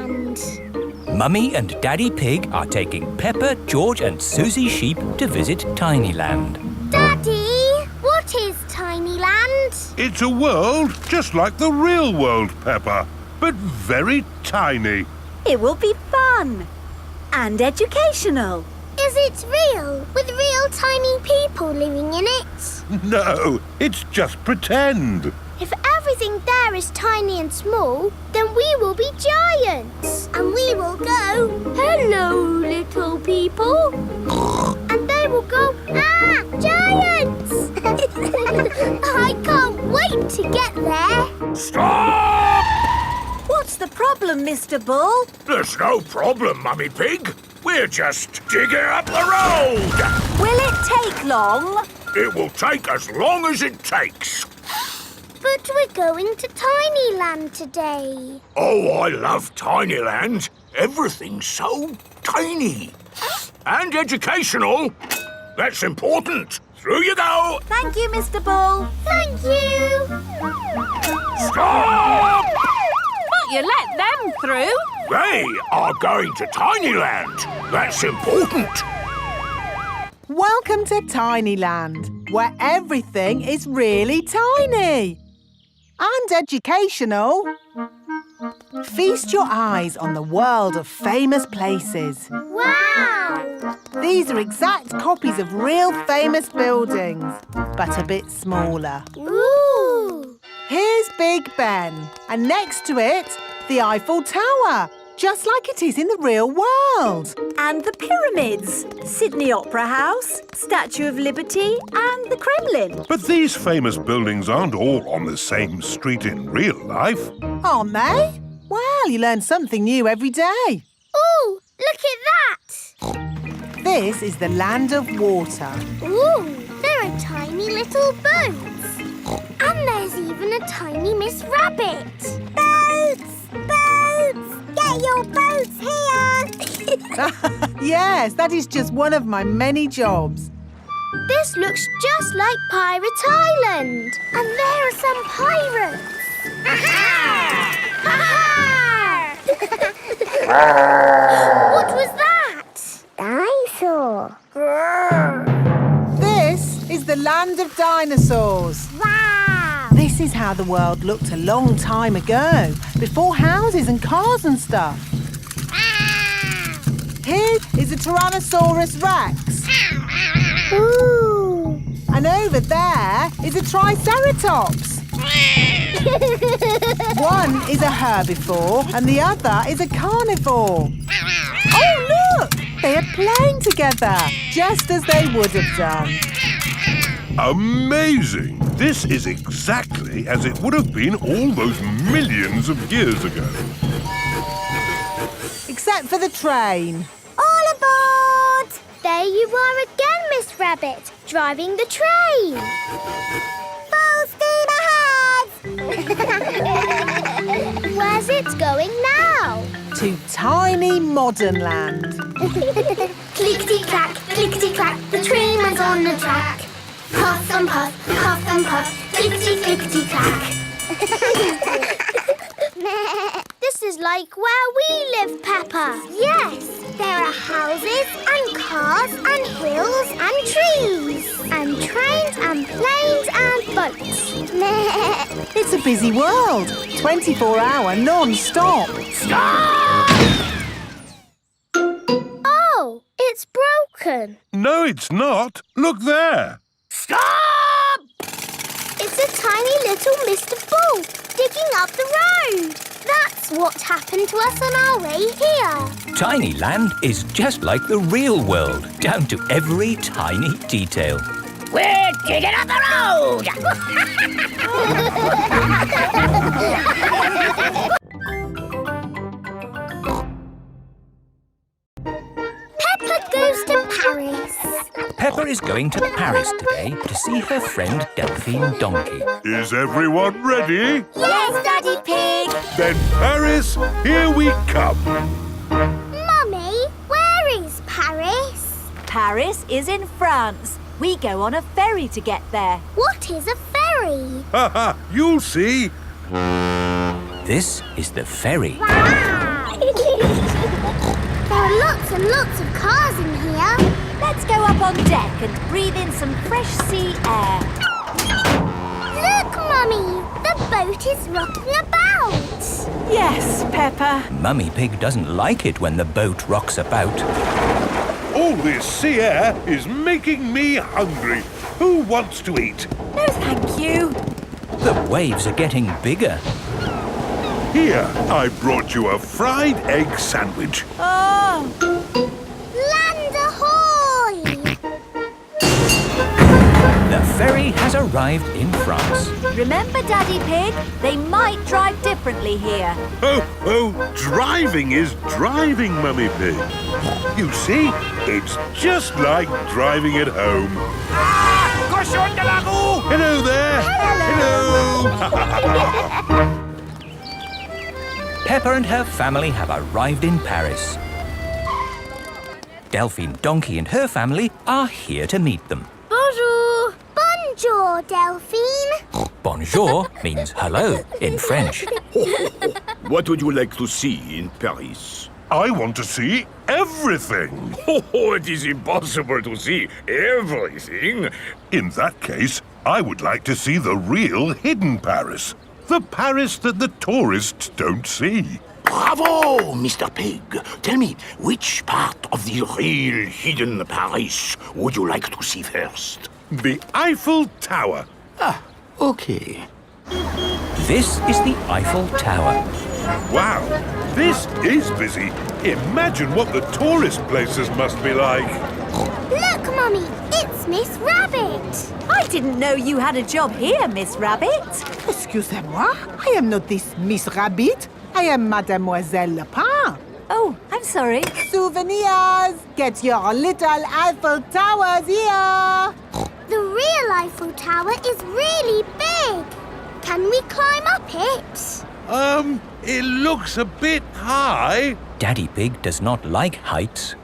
Tinyland. Mummy and Daddy Pig are taking Peppa, George and Suzy Sheep to visit Tinyland. Daddy, what is Tinyland? It's a world just like the real world, Peppa, but very tiny. It will be fun and educational. Is it real, with real tiny people living in it? No, it's just pretend. If everything there is tiny and small, then we will be giants. And we will go, hello, little people. And they will go, ah, giants! I can't wait to get there. Stop! What's the problem, Mr. Bull? There's no problem, Mummy Pig. We're just digging up the road. Will it take long? It will take as long as it takes. But we're going to Tinyland today. Oh, I love Tinyland. Everything's so tiny. And educational. That's important. Through you go. Thank you, Mr. Bull. Thank you. Stop! But you let them through. They are going to Tinyland. That's important. Welcome to Tinyland, where everything is really tiny. And educational. Feast your eyes on the world of famous places. Wow! These are exact copies of real famous buildings, but a bit smaller. Ooh! Here's Big Ben, and next to it, the Eiffel Tower, just like it is in the real world. And the pyramids, Sydney Opera House, Statue of Liberty and the Kremlin. But these famous buildings aren't all on the same street in real life. Aren't they? Well, you learn something new every day. Ooh, look at that! This is the land of water. Ooh, there are tiny little boats. And there's even a tiny Miss Rabbit. Boats! Boats! Get your boats here! Yes, that is just one of my many jobs. This looks just like Pirate Island. And there are some pirates. What was that? Dinosaur. This is the land of dinosaurs. Wow! This is how the world looked a long time ago, before houses and cars and stuff. Here is a Tyrannosaurus Rex. Ooh! And over there is a Triceratops. One is a herbivore and the other is a carnivore. Oh, look! They are playing together, just as they would have done. Amazing! This is exactly as it would have been all those millions of years ago. Except for the train. All aboard! There you are again, Miss Rabbit, driving the train. Full steam ahead! Where's it going now? To tiny modern land. Clickety-clack, clickety-clack, the train runs on the track. Puff and puff, clickety-clickety-clack. This is like where we live, Peppa. Yes, there are houses and cars and hills and trees and trains and planes and boats. It's a busy world. 24-hour non-stop. Stop! Oh, it's broken. No, it's not. Look there. Stop! It's a tiny little Mr. Bull digging up the road. That's what happened to us on our way here. Tinyland is just like the real world, down to every tiny detail. We're digging up the road! Peppa goes to Paris. Peppa is going to Paris today to see her friend Delphine Donkey. Is everyone ready? Yes, Daddy Pig. Then Paris, here we come. Mummy, where is Paris? Paris is in France. We go on a ferry to get there. What is a ferry? Ha ha, you'll see. This is the ferry. Wow! lots and lots of cars in here. Let's go up on deck and breathe in some fresh sea air. Look, Mummy! The boat is rocking about. Yes, Peppa. Mummy Pig doesn't like it when the boat rocks about. All this sea air is making me hungry. Who wants to eat? No, thank you. The waves are getting bigger. Here, I brought you a fried egg sandwich. Oh, Land ahoy! The ferry has arrived in France. remember, Daddy Pig? They might drive differently here. Oh, driving is driving, Mummy Pig. You see, it's just like driving at home. Cochon de la roue! Hello there! Hello! Peppa and her family have arrived in Paris. Delphine Donkey and her family are here to meet them. Bonjour! Bonjour, Delphine. Bonjour means hello in French. What would you like to see in Paris? I want to see everything. Oh, it is impossible to see everything. In that case, I would like to see the real hidden Paris. The Paris that the tourists don't see. Bravo, Mr. Pig. Tell me, which part of the real hidden Paris would you like to see first? The Eiffel Tower. Ah, okay. This is the Eiffel Tower. Wow, this is busy. Imagine what the tourist places must be like. Look, Mummy, it's Miss Rabbit. I didn't know you had a job here, Miss Rabbit. Excusez-moi, I am not this Miss Rabbit. I am Mademoiselle Lapin. Oh, I'm sorry. Souvenirs! Get your little Eiffel Towers here! The real Eiffel Tower is really big. Can we climb up it? It looks a bit high. Daddy Pig does not like heights.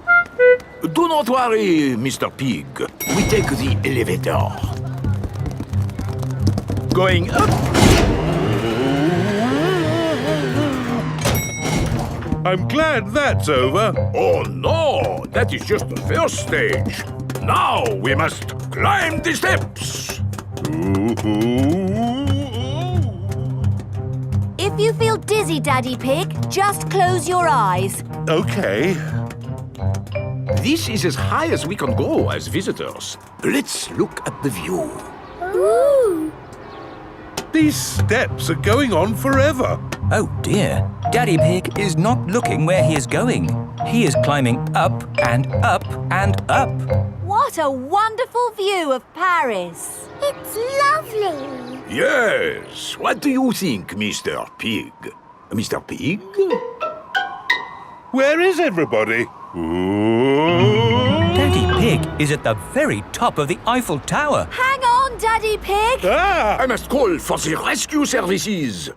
Do not worry, Mr. Pig. We take the elevator. Going up. I'm glad that's over. Oh no, that is just the first stage. Now we must climb the steps. If you feel dizzy, Daddy Pig, just close your eyes. Okay. This is as high as we can go as visitors. Let's look at the view. Ooh. These steps are going on forever. Oh dear, Daddy Pig is not looking where he is going. He is climbing up and up and up. What a wonderful view of Paris. It's lovely. Yes. What do you think, Mr. Pig? Mr. Pig? Where is everybody? Daddy Pig is at the very top of the Eiffel Tower. Hang on, Daddy Pig. I must call for the rescue services.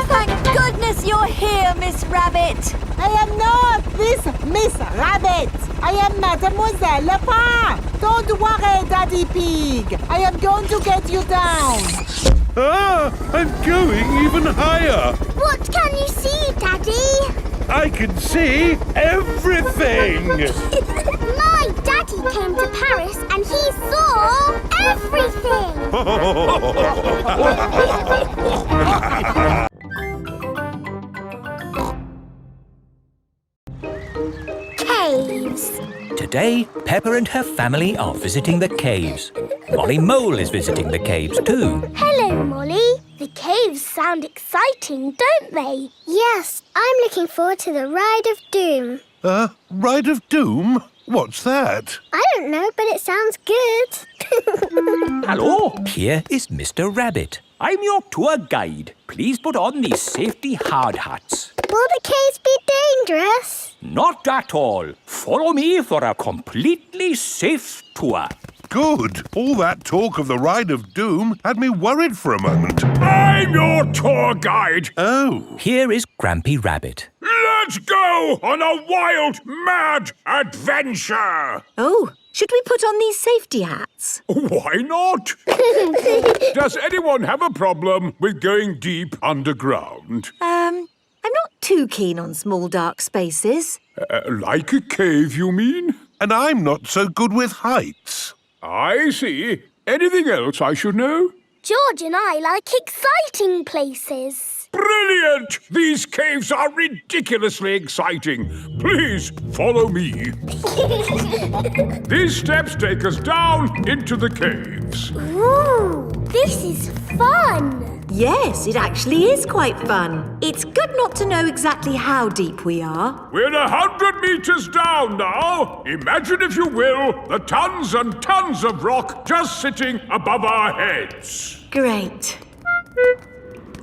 Thank goodness you're here, Miss Rabbit. I am not this Miss Rabbit. I am Mademoiselle Lapin. Don't worry, Daddy Pig. I am going to get you down. I'm going even higher. What can you see, Daddy? I can see everything. My daddy came to Paris and he saw everything. Caves. Today, Peppa and her family are visiting the caves. Molly Mole is visiting the caves too. Hello, Molly. The caves sound exciting, don't they? Yes, I'm looking forward to the Ride of Doom. Ride of Doom? What's that? I don't know, but it sounds good. Hello, here is Mr. Rabbit. I'm your tour guide. Please put on these safety hard hats. Will the caves be dangerous? Not at all. Follow me for a completely safe tour. Good. All that talk of the Ride of Doom had me worried for a moment. I'm your tour guide. Oh. Here is Grampy Rabbit. Let's go on a wild, mad adventure. Oh, Should we put on these safety hats? Why not? Does anyone have a problem with going deep underground? I'm not too keen on small dark spaces. Like a cave, you mean? And I'm not so good with heights. I see. Anything else I should know? George and I like exciting places. Brilliant! These caves are ridiculously exciting. Please follow me. These steps take us down into the caves. Ooh, this is fun. Yes, it actually is quite fun. It's good not to know exactly how deep we are. We're 100 meters down now. Imagine, if you will, the tons and tons of rock just sitting above our heads. Great.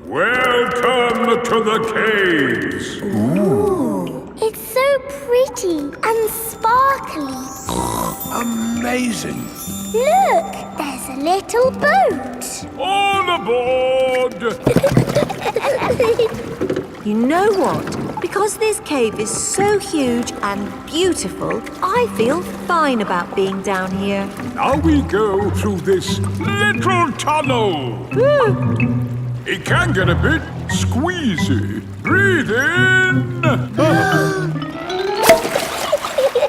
Welcome to the caves. Ooh, it's so pretty and sparkly. Amazing. Look, there's a little boat. All aboard! You know what? Because this cave is so huge and beautiful, I feel fine about being down here. Now we go through this little tunnel. It can get a bit squeezy. Breathe in.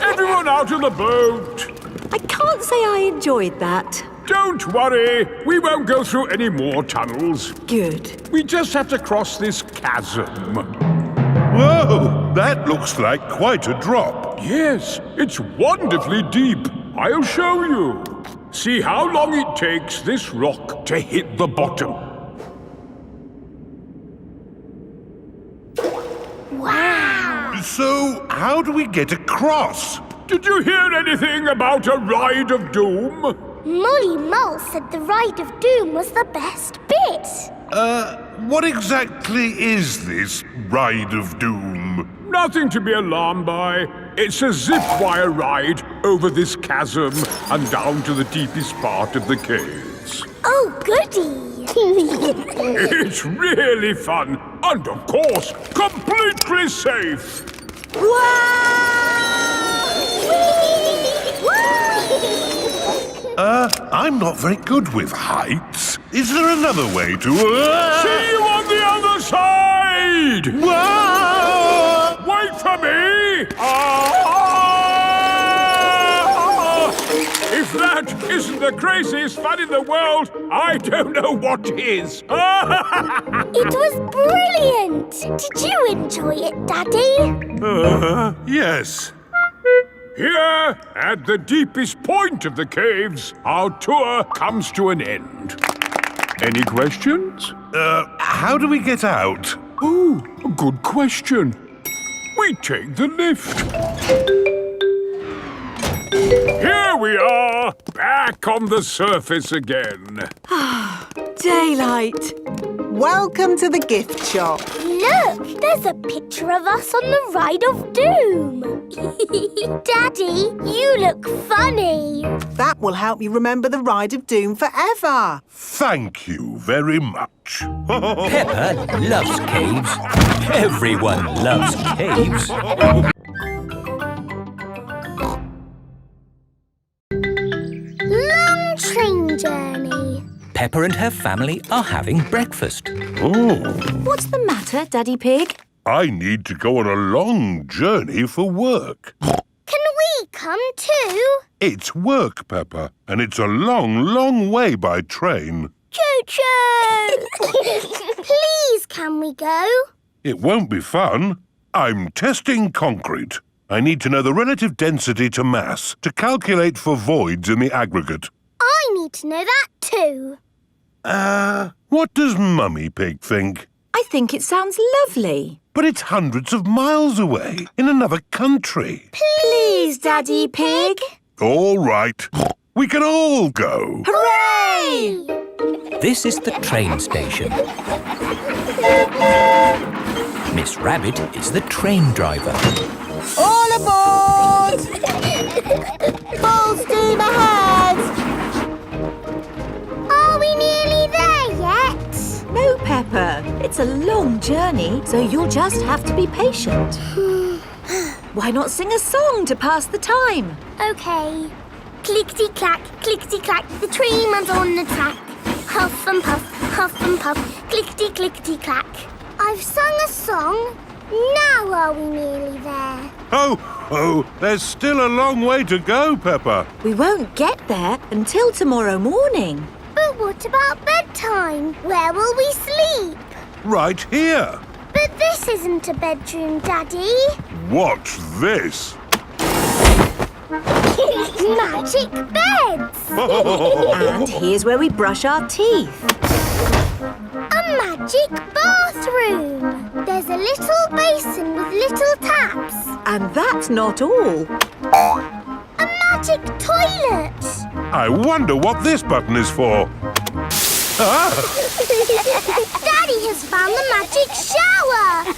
Everyone out of the boat. I can't say I enjoyed that. Don't worry. We won't go through any more tunnels. Good. We just have to cross this chasm. Whoa, that looks like quite a drop. Yes, it's wonderfully deep. I'll show you. See how long it takes this rock to hit the bottom. Wow. So, how do we get across? Did you hear anything about a ride of doom? Molly Mole said the Ride of Doom was the best bit. What exactly is this Ride of Doom? Nothing to be alarmed by. It's a zip wire ride over this chasm and down to the deepest part of the caves. Oh, goody. It's really fun and, of course, completely safe. I'm not very good with heights. Is there another way to... See you on the other side! Whoa! Wait for me! If that isn't the craziest fun in the world, I don't know what is. It was brilliant. Did you enjoy it, Daddy? Yes. Here, at the deepest point of the caves, our tour comes to an end. Any questions? How do we get out? Oh, a good question. We take the lift. Here we are, back on the surface again. Daylight. Welcome to the gift shop. Look, there's a picture of us on the Ride of Doom. Daddy, you look funny. That will help you remember the Ride of Doom forever. Thank you very much. Peppa loves caves. Everyone loves caves. Long train journey. Peppa and her family are having breakfast. Oh, What's the matter, Daddy Pig? I need to go on a long journey for work. Can we come too? It's work, Peppa, and it's a long, long way by train. Choo-choo! Please, can we go? It won't be fun. I'm testing concrete. I need to know the relative density to mass to calculate for voids in the aggregate. I need to know that too. What does Mummy Pig think? I think it sounds lovely. But it's hundreds of miles away, in another country. Please, Daddy Pig. All right. We can all go. Hooray! This is the train station. Miss Rabbit is the train driver. All aboard! Full steam ahead! Are we nearly there yet? No, Peppa. It's a long journey, so you'll just have to be patient. Why not sing a song to pass the time? Okay. Clickety-clack, clickety-clack, the train runs on the track. Huff and puff, clickety-clickety-clack. I've sung a song. Now are we nearly there? Oh, there's still a long way to go, Peppa. We won't get there until tomorrow morning. But what about bedtime? Where will we sleep? Right here. But this isn't a bedroom, Daddy. What's this? Magic beds! And here's where we brush our teeth. A magic bathroom! There's a little basin with little taps. And that's not all. A magic toilet! I wonder what this button is for. Ah! Daddy has found the magic shower!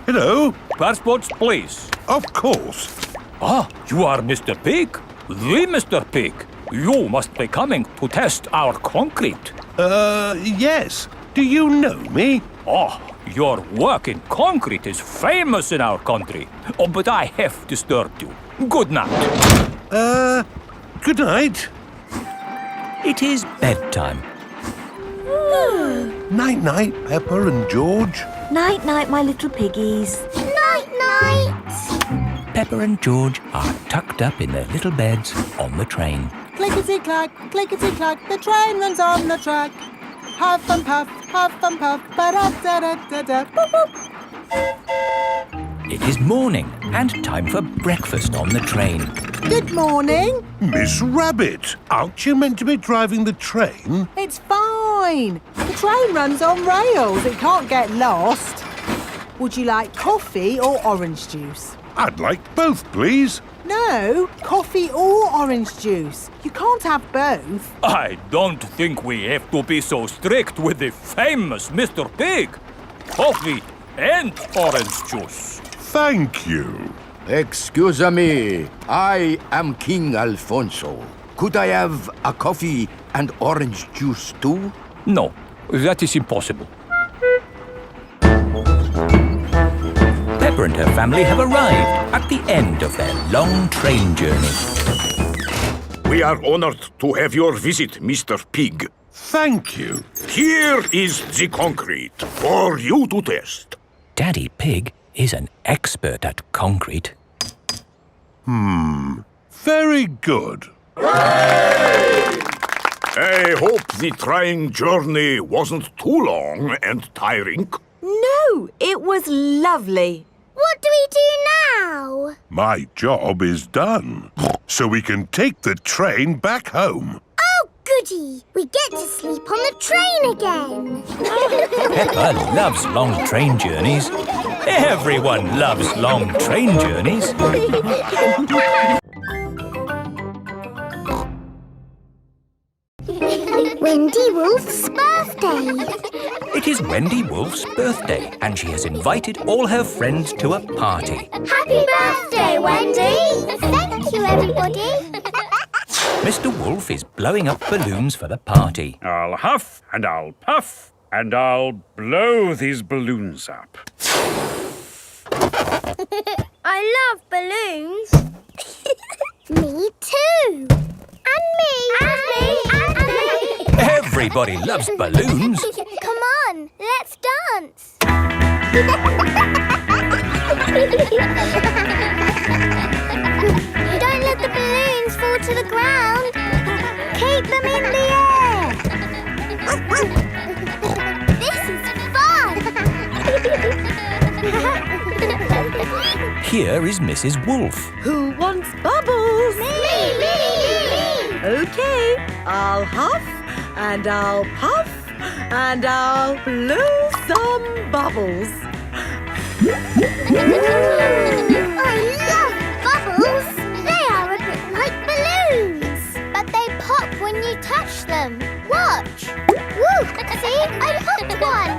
Hello. Passports, please. Of course. Ah, you are Mr. Pig? The Mr. Pig. You must be coming to test our concrete. Yes. Do you know me? Oh, your work in concrete is famous in our country. Oh, but I have disturbed you. Good night. Good night. It is bedtime. Night-night, Peppa and George. Night-night, my little piggies. Night-night! Peppa and George are tucked up in their little beds on the train. Clickety-clack, the train runs on the track. Huff and puff, ba-da-da-da-da, boop, boop. It is morning and time for breakfast on the train. Good morning. Miss Rabbit, aren't you meant to be driving the train? It's fine. The train runs on rails. It can't get lost. Would you like coffee or orange juice? I'd like both, please. No, coffee or orange juice. You can't have both. I don't think we have to be so strict with the famous Mr. Pig. Coffee and orange juice. Thank you. Excuse me, I am King Alfonso. Could I have a coffee and orange juice too? No, that is impossible. Peppa and her family have arrived at the end of their long train journey. We are honored to have your visit, Mr. Pig. Thank you. Here is the concrete for you to test. Daddy Pig is an expert at concrete. Very good. I hope the train journey wasn't too long and tiring. No, it was lovely. What do we do now? My job is done. So we can take the train back home. Oh, goody! We get to sleep on the train again. Peppa loves long train journeys. Everyone loves long train journeys. Wendy Wolf's birthday. It is Wendy Wolf's birthday, and she has invited all her friends to a party. Happy birthday, Wendy! Thank you, everybody. Mr. Wolf is blowing up balloons for the party. I'll huff and I'll puff and I'll blow these balloons up. I love balloons. Me too. And me. And me. And me. Everybody loves balloons. Come on, let's dance. Don't let the balloons fall to the ground. Keep them in the air. This is fun. Here is Mrs. Wolf. Who wants bubbles? Me. Okay, I'll huff and I'll puff and I'll blow some bubbles. I love bubbles. They are a bit like balloons. But they pop when you touch them. Watch. Woo! See? I popped one.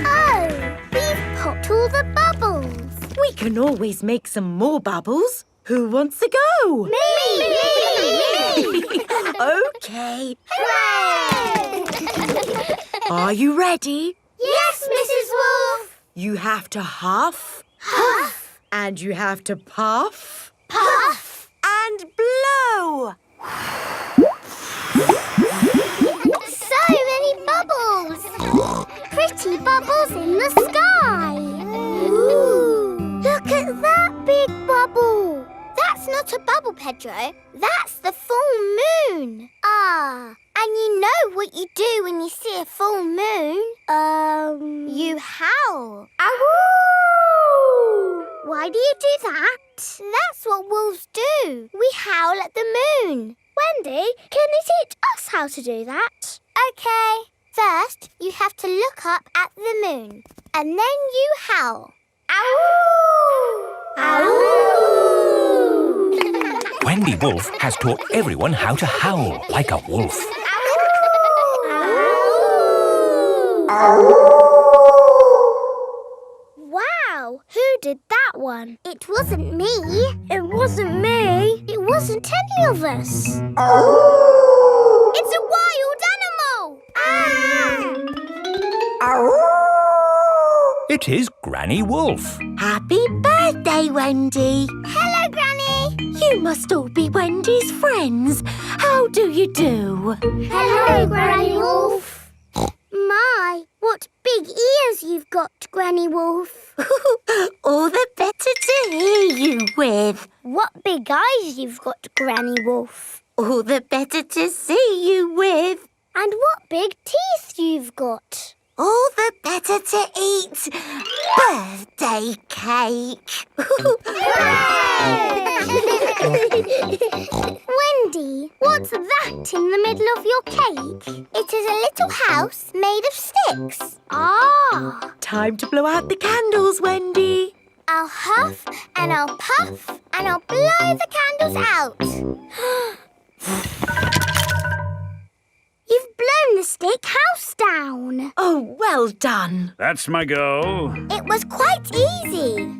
Oh, we've popped all the bubbles. We can always make some more bubbles. Who wants to go? Me! Okay. Hooray! Are you ready? Yes, You have to huff. Huff. And you have to puff. Puff. And blow. So many bubbles. Pretty bubbles in the sky. Ooh. Look at that big bubble. That's not a bubble, Pedro. That's the full moon. Ah, and you know what you do when you see a full moon? You howl. Ow! Why do you do that? That's what wolves do. We howl at the moon. Wendy, can you teach us how to do that? OK. First, you have to look up at the moon. And then you howl. Ow! Ow! Wendy Wolf has taught everyone how to howl like a wolf. Wow, who did that one? It wasn't me. It wasn't me. It wasn't any of us. It's a wild animal. It is Granny Wolf. Happy birthday, Wendy. Hello, Granny. You must all be Wendy's friends. How do you do? Hello, Granny Wolf. My, what big ears you've got, Granny Wolf. All the better to hear you with. What big eyes you've got, Granny Wolf. All the better to see you with. And what big teeth you've got. All the better to eat birthday cake. Wendy, what's that in the middle of your cake? It is a little house made of sticks. Ah! Time to blow out the candles, Wendy. I'll huff and I'll puff and I'll blow the candles out. You've blown the stick house down. Oh, well done. That's my go. It was quite easy.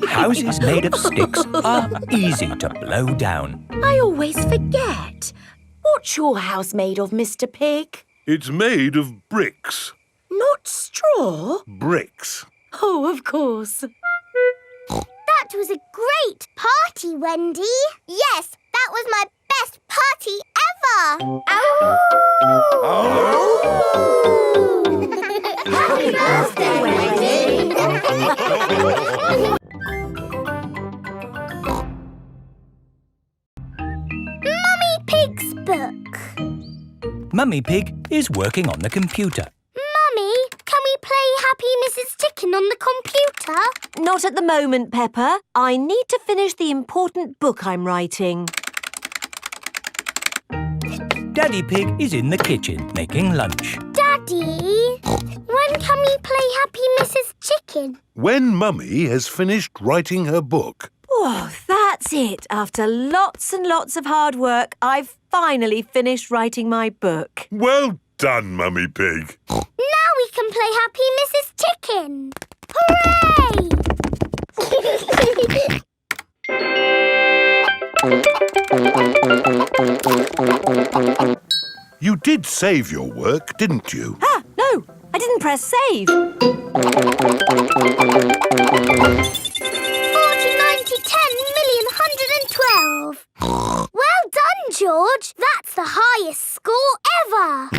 Houses made of sticks are easy to blow down. I always forget. What's your house made of, Mr. Pig? It's made of bricks. Not straw? Bricks. Oh, of course. That was a great party, Wendy. Yes, that was my best party ever. Happy birthday, Wendy. Mummy Pig's book. Mummy Pig is working on the computer. Mummy, can we play Happy Mrs. Chicken on the computer? Not at the moment, Peppa. I need to finish the important book I'm writing. Daddy Pig is in the kitchen making lunch. Daddy, when can we play Happy Mrs. Chicken? When Mummy has finished writing her book. Oh, that's it. After lots and lots of hard work, I've finally finished writing my book. Well done, Mummy Pig. Now we can play Happy Mrs. Chicken. Hooray! You did save your work, didn't you? Ah, no, I didn't press save. 40, 90, 10 million, 112. Well done, George. That's the highest score ever.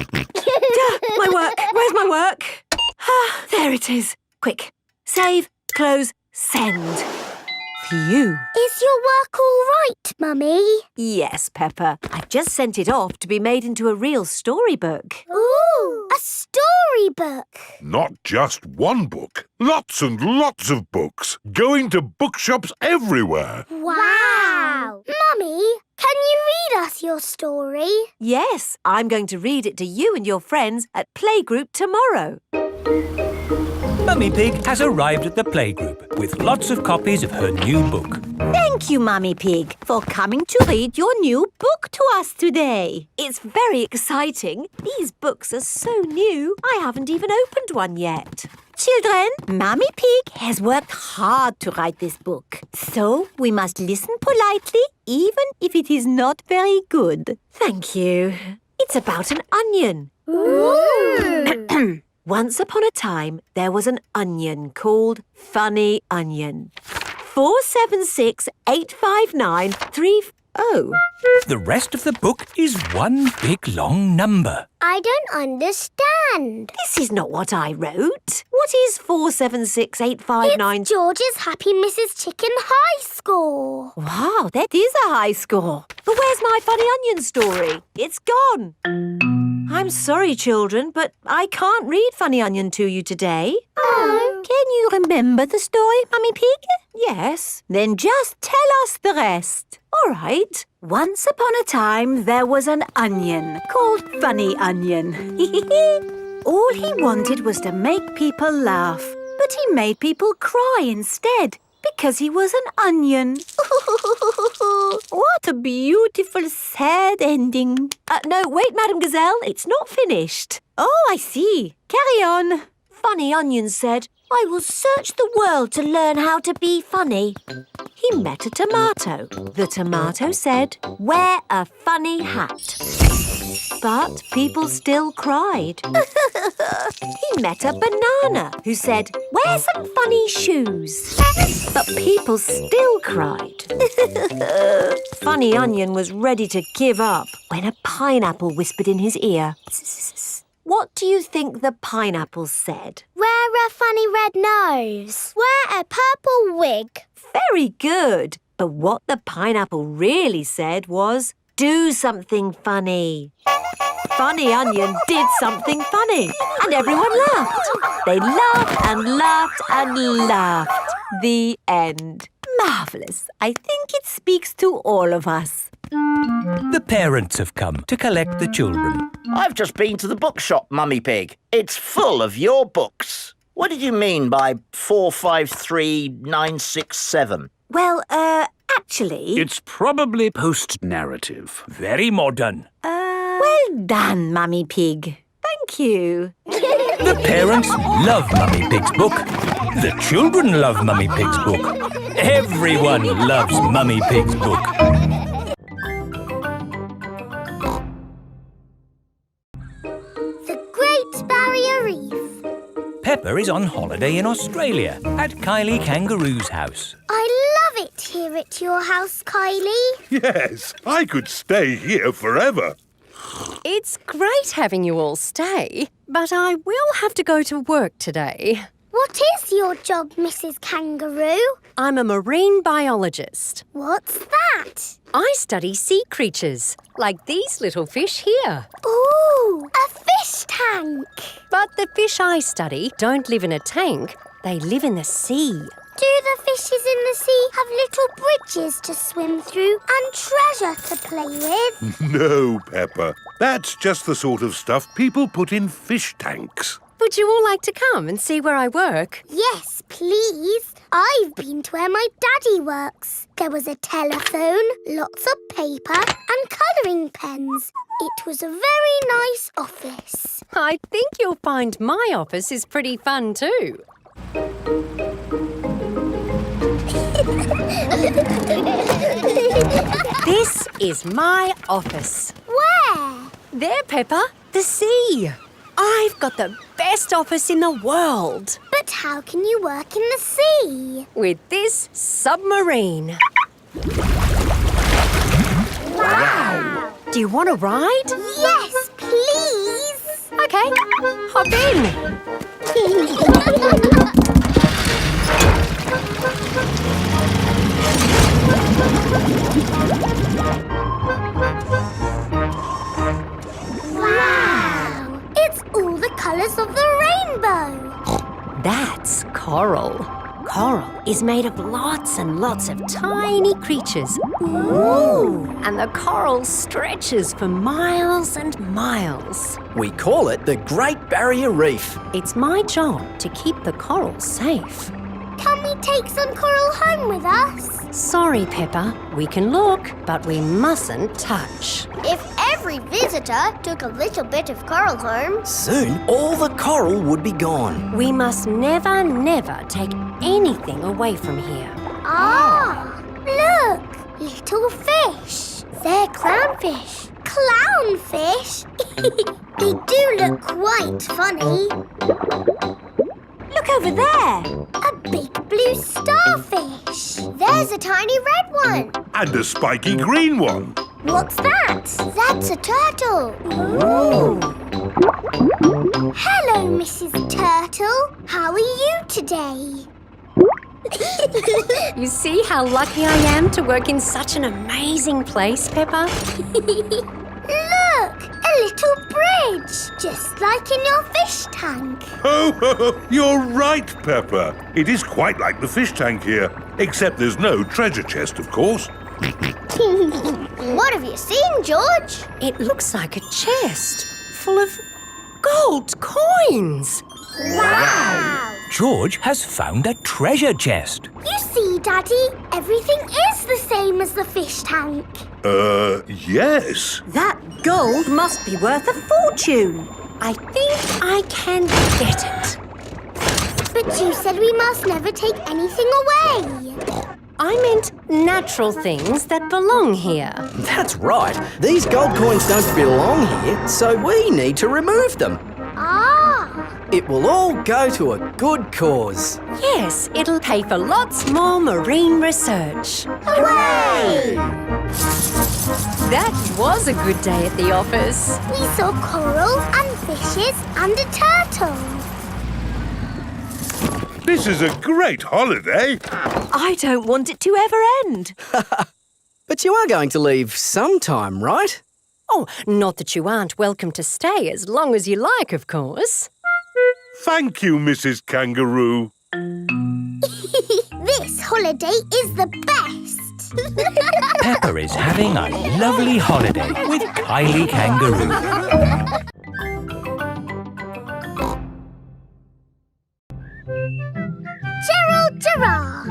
My work. Where's my work? Ah, there it is. Quick. Save, close, send. Phew. Is your work all right, Mummy? Yes, Peppa. I've just sent it off to be made into a real storybook. Ooh, a storybook. Not just one book. Lots and lots of books. Going to bookshops everywhere. Wow. Mummy, can you read us your story? Yes, I'm going to read it to you and your friends at Playgroup tomorrow. Mummy Pig has arrived at the playgroup with lots of copies of her new book. Thank you, Mummy Pig, for coming to read your new book to us today. It's very exciting. These books are so new, I haven't even opened one yet. Children, Mummy Pig has worked hard to write this book. So we must listen politely, even if it is not very good. Thank you. It's about an onion. Ooh. Once upon a time, there was an onion called Funny Onion. 4768593. Oh. The rest of the book is one big long number. I don't understand. This is not what I wrote. What is 4768593? It's George's Happy Mrs. Chicken high score. Wow, that is a high score. But where's my Funny Onion story? It's gone. I'm sorry, children, but I can't read Funny Onion to you today. Oh. Can you remember the story, Mummy Pig? Yes. Then just tell us the rest. All right. Once upon a time, there was an onion called Funny Onion. All he wanted was to make people laugh, but he made people cry instead because he was an onion. What a beautiful, sad ending. No, wait, Madam Gazelle, it's not finished. Oh, I see. Carry on. Funny Onion said, I will search the world to learn how to be funny. He met a tomato. The tomato said, wear a funny hat. But people still cried. He met a banana who said, wear some funny shoes. But people still cried. Funny Onion was ready to give up when a pineapple whispered in his ear. What do you think the pineapple said? Wear a funny red nose. Wear a purple wig. Very good. But what the pineapple really said was, do something funny. Funny Onion did something funny, and everyone laughed. They laughed and laughed and laughed. The end. Marvellous. I think it speaks to all of us. The parents have come to collect the children. I've just been to the bookshop, Mummy Pig. It's full of your books. What did you mean by 453967? Well, actually... It's probably post-narrative. Very modern. Well done, Mummy Pig. Thank you. The parents love Mummy Pig's book. The children love Mummy Pig's book. Everyone loves Mummy Pig's book. The Great Barrier Reef. Peppa is on holiday in Australia at Kylie Kangaroo's house. I love it here at your house, Kylie. Yes, I could stay here forever. It's great having you all stay, but I will have to go to work today. What is your job, Mrs. Kangaroo? I'm a marine biologist. What's that? I study sea creatures, like these little fish here. Ooh, a fish tank. But the fish I study don't live in a tank, they live in the sea. Do the fishes in the sea have little bridges to swim through and treasure to play with? No, Peppa. That's just the sort of stuff people put in fish tanks. Would you all like to come and see where I work? Yes, please. I've been to where my daddy works. There was a telephone, lots of paper and colouring pens. It was a very nice office. I think you'll find my office is pretty fun too. This is my office. Where? There, Peppa, the sea. I've got the best office in the world. But how can you work in the sea? With this submarine. Wow! Do you want to ride? Yes, please! Okay, hop in. Wow! It's all the colours of the rainbow. That's coral. Coral is made of lots and lots of tiny creatures. Ooh! And the coral stretches for miles and miles. We call it the Great Barrier Reef. It's my job to keep the coral safe. Can we take some coral home with us? Sorry, Peppa. We can look, but we mustn't touch. If every visitor took a little bit of coral home... Soon, all the coral would be gone. We must never, never take anything away from here. Ah! Look! Little fish. They're clownfish. clownfish? They do look quite funny. Look over there. A big blue starfish. There's a tiny red one. And a spiky green one. What's that? That's a turtle. Ooh. Hello, Mrs. Turtle. How are you today? You see how lucky I am to work in such an amazing place, Peppa? Look, a little bridge, just like in your fish tank. Oh, you're right, Peppa. It is quite like the fish tank here, except there's no treasure chest, of course. What have you seen, George? It looks like a chest full of gold coins. Wow! George has found a treasure chest. You see, Daddy, everything is the same as the fish tank. Yes. That gold must be worth a fortune. I think I can get it. But you said we must never take anything away. I meant natural things that belong here. That's right. These gold coins don't belong here, so we need to remove them. Ah! It will all go to a good cause. Yes, it'll pay for lots more marine research. Hooray! That was a good day at the office. We saw coral and fishes and a turtle. This is a great holiday. I don't want it to ever end. But you are going to leave sometime, right? Oh, not that you aren't welcome to stay as long as you like, of course. Thank you, Mrs. Kangaroo. This holiday is the best. Peppa is having a lovely holiday with Kylie Kangaroo. Gerald Giraffe.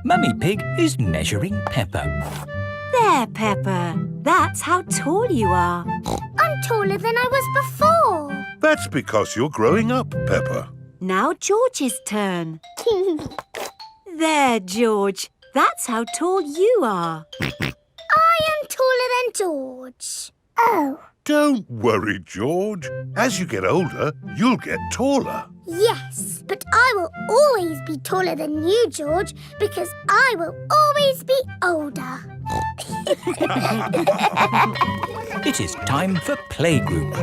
Mummy Pig is measuring Peppa. There, Peppa. That's how tall you are. I'm taller than I was before. That's because you're growing up, Peppa. Now George's turn. There, George. That's how tall you are. I am taller than George. Oh. Don't worry, George. As you get older, you'll get taller. Yes, but I will always be taller than you, George, because I will always be older. It is time for playgroup.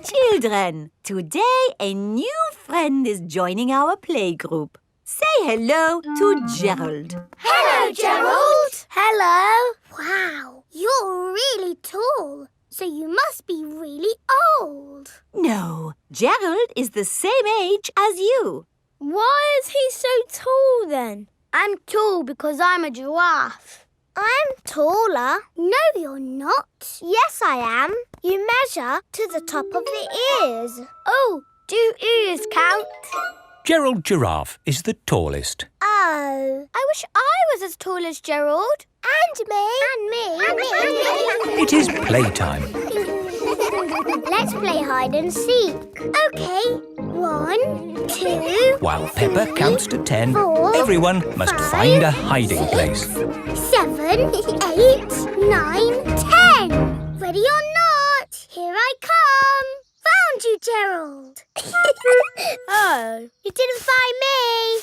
Children, today a new friend is joining our playgroup. Say hello to Gerald. Hello, Gerald. Hello. Wow, you're really tall. So you must be really old. No, Gerald is the same age as you. Why is he so tall then? I'm tall because I'm a giraffe. I'm taller. No, you're not. Yes, I am. You measure to the top of the ears. Oh, do ears count? Gerald Giraffe is the tallest. Oh, I wish I was as tall as Gerald. And me. And me. And me. And me. It is playtime. Let's play hide and seek. OK. 1, 2... While Peppa counts to 10, 4, everyone must 5, find a hiding 6, place. 7, 8, 9, 10. Ready or not, here I come. Found you, Gerald. Oh, you didn't find me.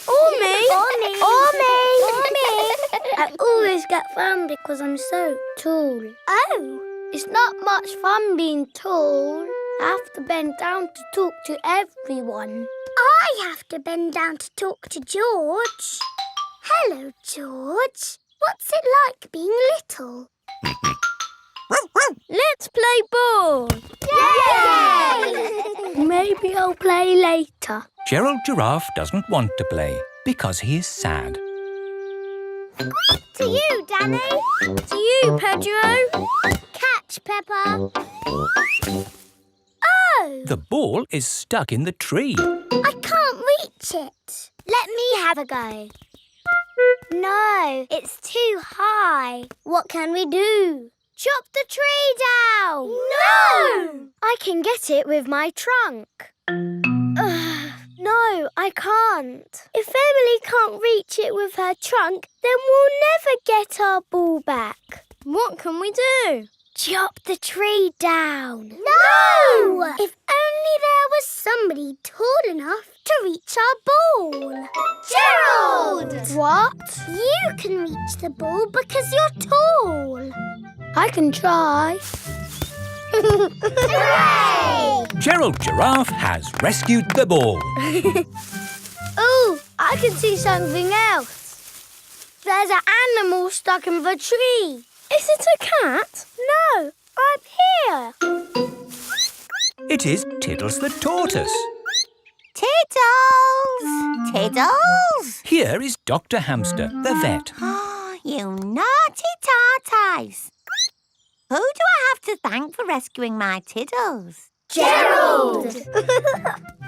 Or me. Or me. Or me. Or me. I always get found because I'm so tall. Oh. It's not much fun being tall. I have to bend down to talk to everyone. I have to bend down to talk to George. Hello, George. What's it like being little? Let's play ball. Yay! Maybe I'll play later. Gerald Giraffe doesn't want to play because he is sad. To you, Danny. To you, Pedro. Catch, Peppa. Oh! The ball is stuck in the tree. I can't reach it. Let me have a go. No, it's too high. What can we do? Chop the tree down. No! I can get it with my trunk. No, I can't. If Emily can't reach it with her trunk, then we'll never get our ball back. What can we do? Chop the tree down. No! If only there was somebody tall enough to reach our ball. Gerald! What? You can reach the ball because you're tall. I can try. Hooray! Gerald Giraffe has rescued the ball. Oh, I can see something else. There's an animal stuck in the tree. Is it a cat? No, up here. It is Tiddles the tortoise. Tiddles! Tiddles! Here is Dr. Hamster, the vet. Oh, you naughty tortoise. Who do I have to thank for rescuing my Tiddles? Gerald!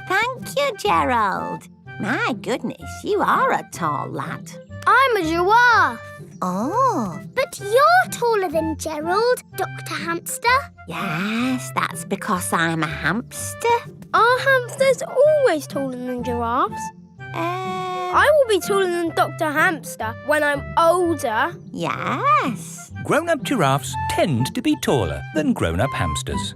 Thank you, Gerald. My goodness, you are a tall lad. I'm a giraffe. Oh. But you're taller than Gerald, Dr. Hamster. Yes, that's because I'm a hamster. Are hamsters always taller than giraffes? I will be taller than Dr. Hamster when I'm older. Yes. Grown-up giraffes tend to be taller than grown-up hamsters.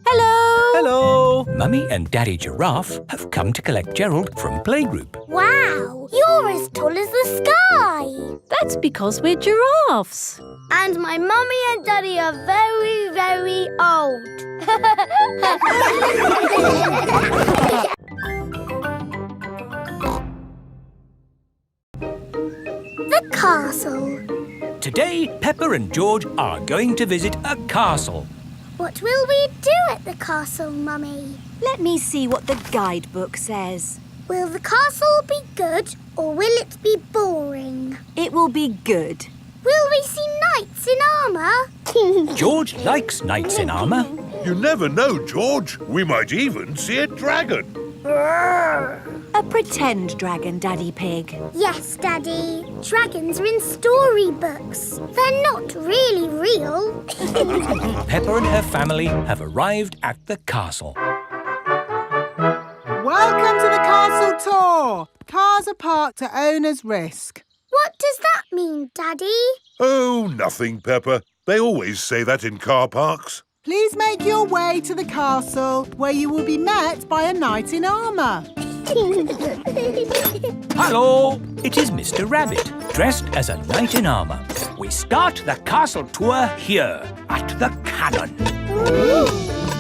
Hello. Hello! Mummy and Daddy Giraffe have come to collect Gerald from playgroup. Wow, you're as tall as the sky. That's because we're giraffes. And my mummy and daddy are very, very old. The castle. Today, Peppa and George are going to visit a castle. What will we do at the castle, Mummy? Let me see what the guidebook says. Will the castle be good or will it be boring? It will be good. Will we see knights in armour? George likes knights in armour. You never know, George. We might even see a dragon. A pretend dragon, Daddy Pig. Yes, Daddy. Dragons are in storybooks. They're not really real. Peppa and her family have arrived at the castle. Welcome to the castle tour. Cars are parked at owner's risk. What does that mean, Daddy? Oh, nothing, Peppa. They always say that in car parks. Please make your way to the castle where you will be met by a knight in armour. Hello! It is Mr. Rabbit, dressed as a knight in armour. We start the castle tour here, at the cannon.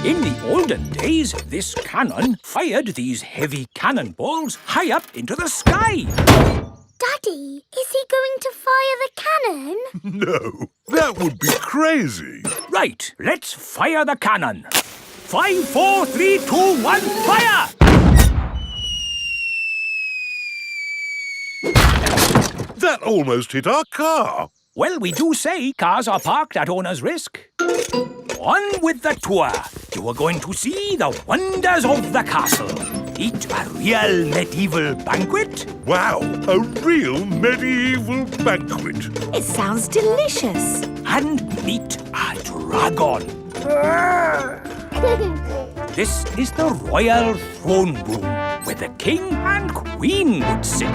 In the olden days, this cannon fired these heavy cannonballs high up into the sky. Daddy, is he going to fire the cannon? No, that would be crazy. Right, let's fire the cannon. 5, 4, 3, 2, 1, fire! That almost hit our car. Well, we do say cars are parked at owner's risk. On with the tour. You are going to see the wonders of the castle. Eat a real medieval banquet. Wow, a real medieval banquet. It sounds delicious. And meet a dragon. This is the royal throne room where the king and queen would sit.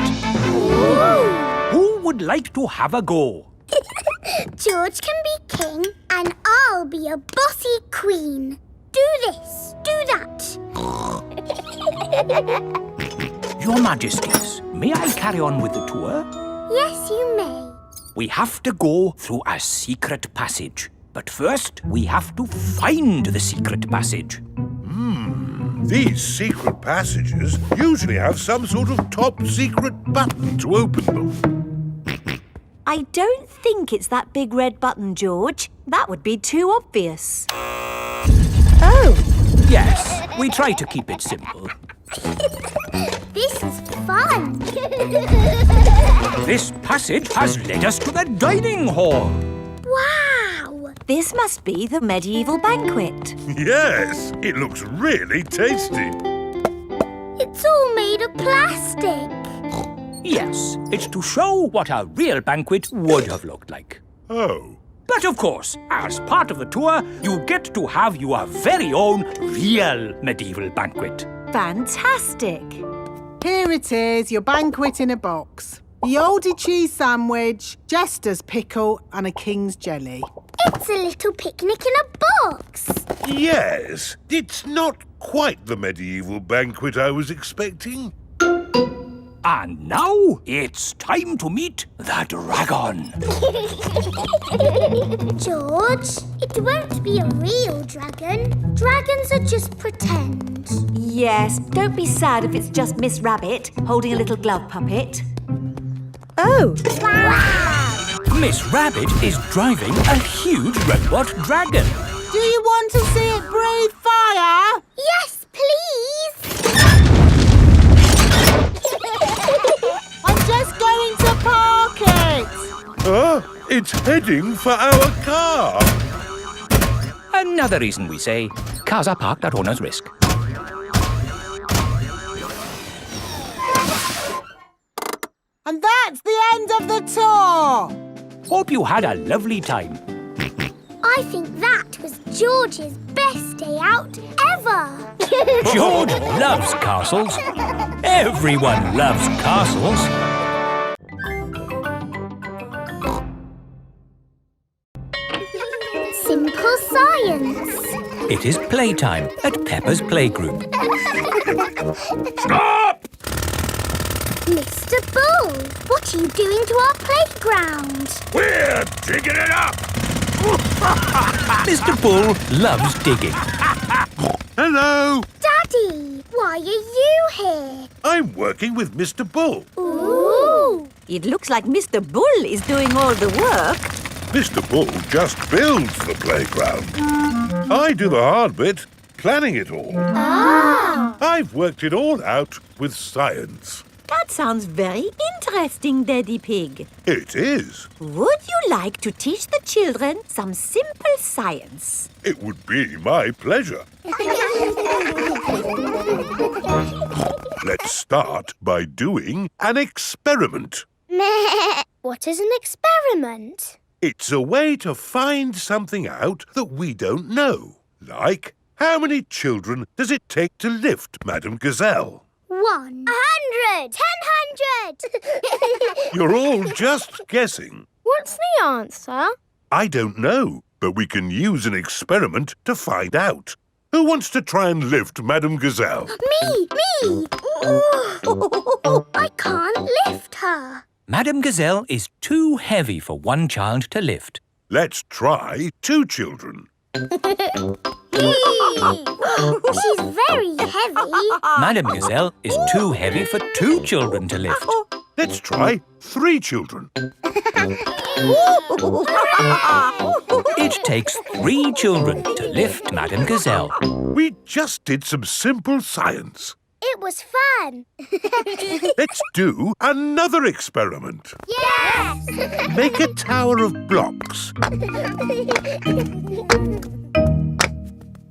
Who would like to have a go? George can be king and I'll be a bossy queen. Do this, do that. Your Majesties, may I carry on with the tour? Yes, you may. We have to go through a secret passage. But first, we have to find the secret passage. These secret passages usually have some sort of top secret button to open them. I don't think it's that big red button, George. That would be too obvious. Oh! Yes, we try to keep it simple. This is fun. This passage has led us to the dining hall. Wow! This must be the medieval banquet. Yes, it looks really tasty. It's all made of plastic. Yes, it's to show what a real banquet would have looked like. Oh. But of course, as part of the tour, you get to have your very own real medieval banquet. Fantastic. Here it is, your banquet in a box. the oldie cheese sandwich, jester's pickle and a king's jelly. It's a little picnic in a box. Yes, it's not quite the medieval banquet I was expecting. And now it's time to meet the dragon. George, it won't be a real dragon. Dragons are just pretend. Yes, don't be sad if it's just Miss Rabbit holding a little glove puppet. Oh, Wow! Miss Rabbit is driving a huge robot dragon. Do you want to see it breathe fire? Yes, please! I'm just going to park it. It's heading for our car. Another reason we say cars are parked at owner's risk. And that's the end of the tour. Hope you had a lovely time. I think that was George's best day out ever. George loves castles. Everyone loves castles. Simple science. It is playtime at Peppa's playgroup. Stop! Mr. Bull, what are you doing to our playground? We're digging it up! Mr. Bull loves digging. Hello. Daddy, why are you here? I'm working with Mr. Bull. Ooh! It looks like Mr. Bull is doing all the work. Mr. Bull just builds the playground. I do the hard bit, planning it all. Ah! I've worked it all out with science. That sounds very interesting, Daddy Pig. It is. Would you like to teach the children some simple science? It would be my pleasure. Let's start by doing an experiment. Meh. What is an experiment? It's a way to find something out that we don't know. Like, how many children does it take to lift Madame Gazelle? 100! 1000! You're all just guessing. What's the answer? I don't know, but we can use an experiment to find out. Who wants to try and lift Madame Gazelle? Me! I can't lift her. Madame Gazelle is too heavy for one child to lift. Let's try 2 children. She's very heavy. Madame Gazelle is too heavy for 2 children to lift. Let's try 3 children. It takes 3 children to lift Madame Gazelle. We just did some simple science. It was fun. Let's do another experiment. Yes! Make a tower of blocks.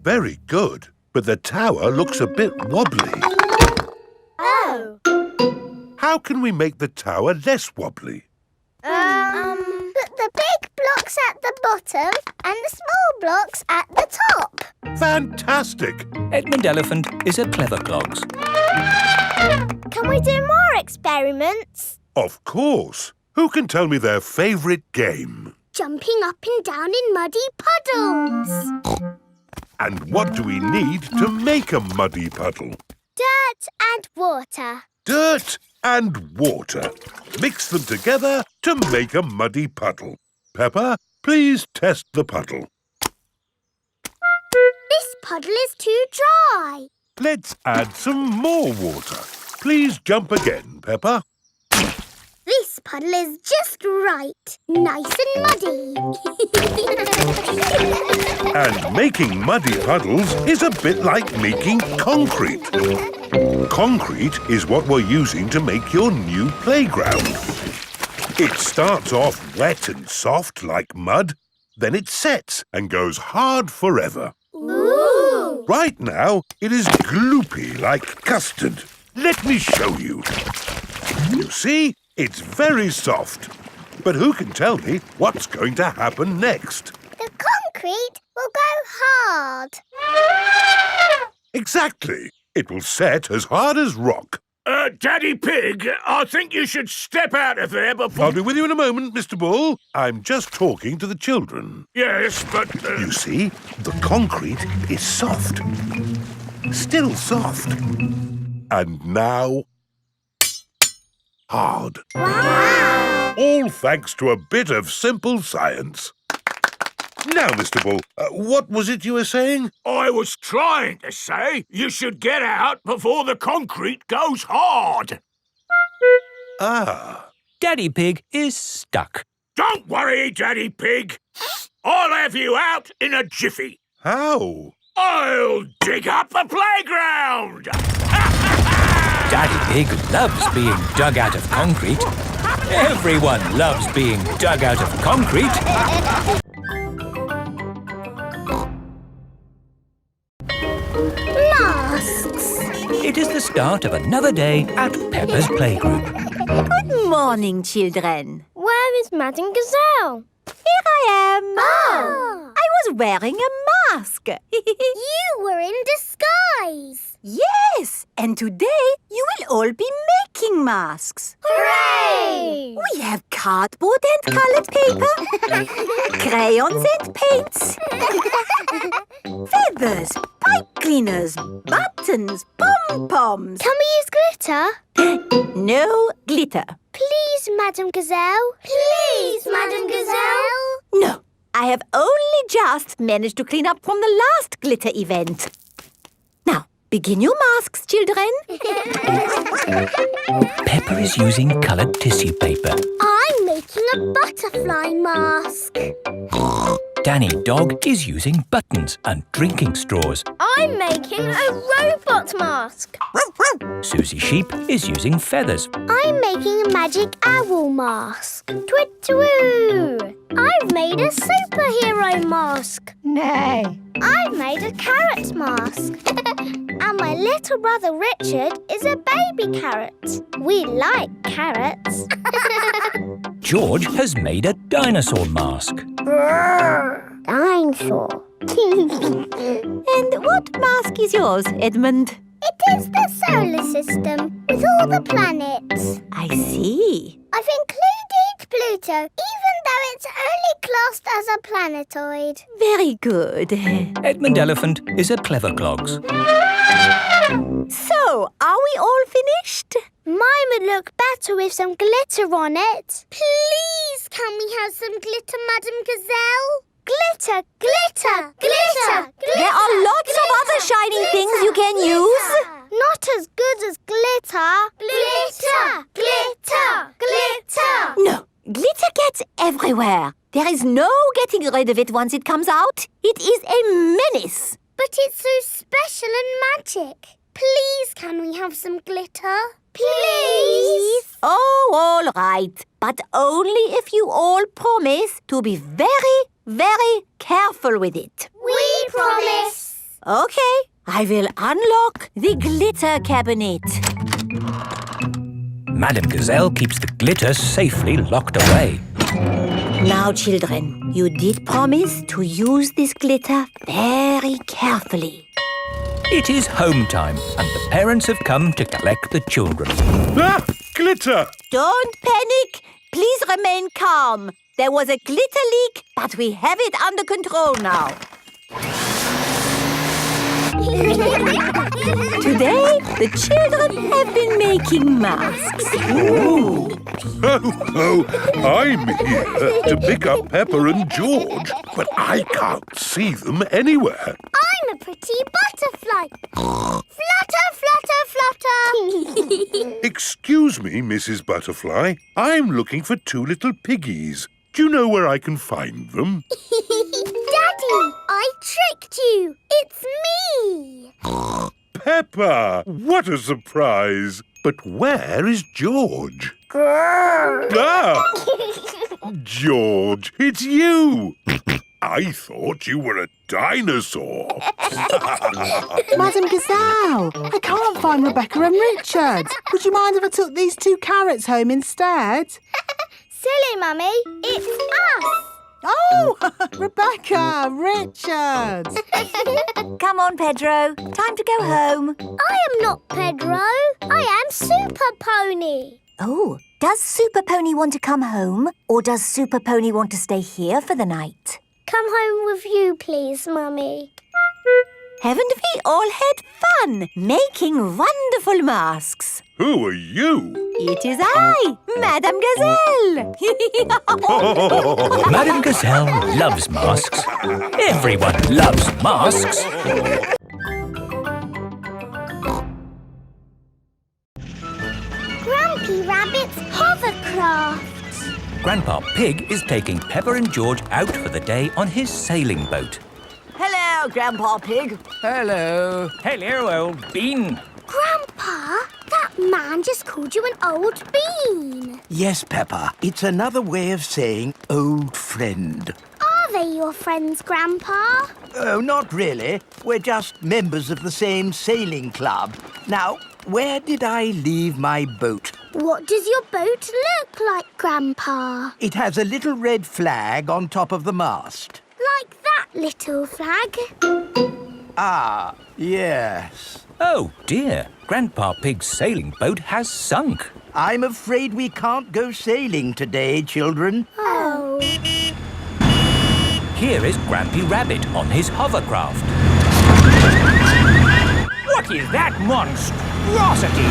Very good, but the tower looks a bit wobbly. Oh. How can we make the tower less wobbly? Put the big blocks at the bottom and the small blocks at the top. Fantastic! Edmund Elephant is a clever clogs. Can we do more experiments? Of course. Who can tell me their favourite game? Jumping up and down in muddy puddles. And what do we need to make a muddy puddle? Dirt and water. Dirt and water. Mix them together to make a muddy puddle. Peppa, please test the puddle. This puddle is too dry. Let's add some more water. Please jump again, Peppa. This puddle is just right. Nice and muddy. And making muddy puddles is a bit like making concrete. Concrete is what we're using to make your new playground. It starts off wet and soft like mud, then it sets and goes hard forever. Ooh! Right now, it is gloopy like custard. Let me show you. You see, it's very soft. But who can tell me what's going to happen next? The concrete will go hard. Exactly. It will set as hard as rock. Daddy Pig, I think you should step out of there before... I'll be with you in a moment, Mr. Bull. I'm just talking to the children. Yes, but... You see, the concrete is soft. Still soft. And now... hard. Wow! All thanks to a bit of simple science. Now, Mr. Bull, what was it you were saying? I was trying to say you should get out before the concrete goes hard. Ah. Daddy Pig is stuck. Don't worry, Daddy Pig. I'll have you out in a jiffy. How? I'll dig up the playground. Daddy Pig loves being dug out of concrete. Everyone loves being dug out of concrete. Masks. It is the start of another day at Peppa's playgroup. Good morning, children. Where is Madame Gazelle? Here I am. Oh. I was wearing a mask. You were in disguise. Yes, and today you will all be making masks. Hooray! We have cardboard and coloured paper, crayons and paints, feathers, pipe cleaners, buttons, pom-poms. Can we use glitter? No glitter. Please, Madame Gazelle. Please, Madame Gazelle. No, I have only just managed to clean up from the last glitter event. Now, begin your masks, children. Peppa is using coloured tissue paper. I'm making a butterfly mask. Danny Dog is using buttons and drinking straws. I'm making a robot mask. Suzy Sheep is using feathers. I'm making a magic owl mask. Twit-twoo! I've made a superhero mask. Nay. I've made a carrot mask. And my little brother Richard is a baby carrot. We like carrots. George has made a dinosaur mask. Dinosaur. And what mask is yours, Edmund? It is the solar system with all the planets. I see. I've included Pluto, even though it's only classed as a planetoid. Very good. Edmund Elephant is a clever clogs. So, are we all finished? Mine would look better with some glitter on it. Please, can we have some glitter, Madame Gazelle? Glitter, glitter, glitter, glitter. There are lots of other shiny things you can use. Not as good as glitter. Glitter, glitter, glitter. No, glitter gets everywhere. There is no getting rid of it once it comes out. It is a menace. But it's so special and magic. Please, can we have some glitter? Please. Oh, all right. But only if you all promise to be very, very careful with it. We promise. Okay, I will unlock the glitter cabinet. Madame Gazelle keeps the glitter safely locked away. Now, children, you did promise to use this glitter very carefully. It is home time and the parents have come to collect the children. Ah! Glitter! Don't panic. Please remain calm. There was a glitter leak, but we have it under control now. Today, the children have been making masks. Oh, I'm here to pick up Peppa and George, but I can't see them anywhere. I'm a pretty butterfly. Flutter, flutter, flutter. Excuse me, Mrs. Butterfly. I'm looking for two little piggies. Do you know where I can find them? Daddy, I tricked you. It's me. Peppa! What a surprise! But where is George? Ah! George, it's you! I thought you were a dinosaur. Madame Gazelle, I can't find Rebecca and Richard. Would you mind if I took these two carrots home instead? Silly, Mummy. It's us. Oh, Rebecca, Richard. Come on, Pedro. Time to go home. I am not Pedro. I am Super Pony. Oh, does Super Pony want to come home? Or does Super Pony want to stay here for the night? Come home with you, please, Mummy. Haven't we all had fun making wonderful masks? Who are you? It is I, Madame Gazelle. Madame Gazelle loves masks. Everyone loves masks. Grumpy Rabbit's hovercraft. Grandpa Pig is taking Peppa and George out for the day on his sailing boat. Hello, Grandpa Pig. Hello. Hello, old bean. Grandpa, that man just called you an old bean. Yes, Peppa. It's another way of saying old friend. Are they your friends, Grandpa? Oh, not really. We're just members of the same sailing club. Now, where did I leave my boat? What does your boat look like, Grandpa? It has a little red flag on top of the mast. Like that little flag? Ah, yes. Oh, dear. Grandpa Pig's sailing boat has sunk. I'm afraid we can't go sailing today, children. Oh. Here is Grampy Rabbit on his hovercraft. What is that monstrosity?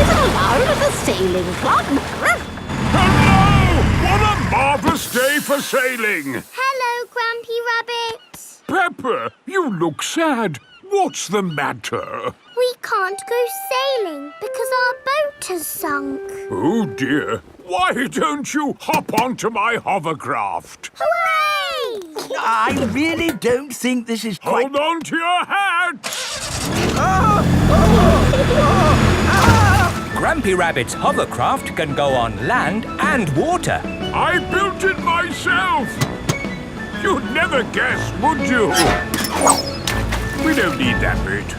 Is it allowed at the sailing club? Hello! What a marvellous day for sailing! Hello, Grampy Rabbit. Peppa, you look sad. What's the matter? We can't go sailing because our boat has sunk. Oh dear. Why don't you hop onto my hovercraft? Hooray! I really don't think this is quite... Hold on to your hat! Grampy Rabbit's hovercraft can go on land and water. I built it myself. You'd never guess, would you? We don't need that bit.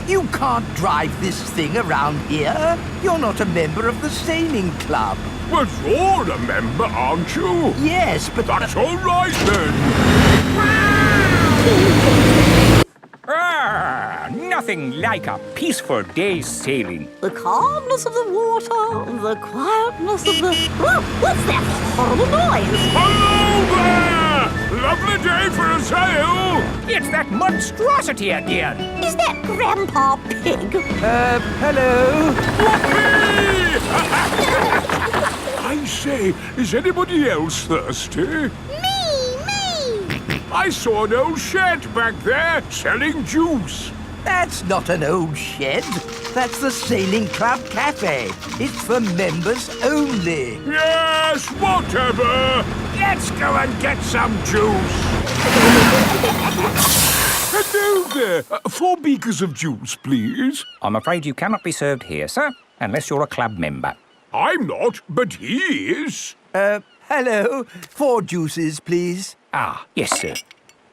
You can't drive this thing around here. You're not a member of the sailing club. But you're a member, aren't you? Yes, but... That's all right, then. Nothing like a peaceful day's sailing. The calmness of the water, the quietness of the... Oh, what's that horrible noise? Hello there! Lovely day for a sail! It's that monstrosity again. Is that Grandpa Pig? Hello? I say, is anybody else thirsty? Me! I saw an old shed back there selling juice. That's not an old shed. That's the Sailing Club Cafe. It's for members only. Yes, whatever. Let's go and get some juice. Hello there. 4 beakers of juice, please. I'm afraid you cannot be served here, sir, unless you're a club member. I'm not, but he is. Hello. 4 juices, please. Ah, yes, sir.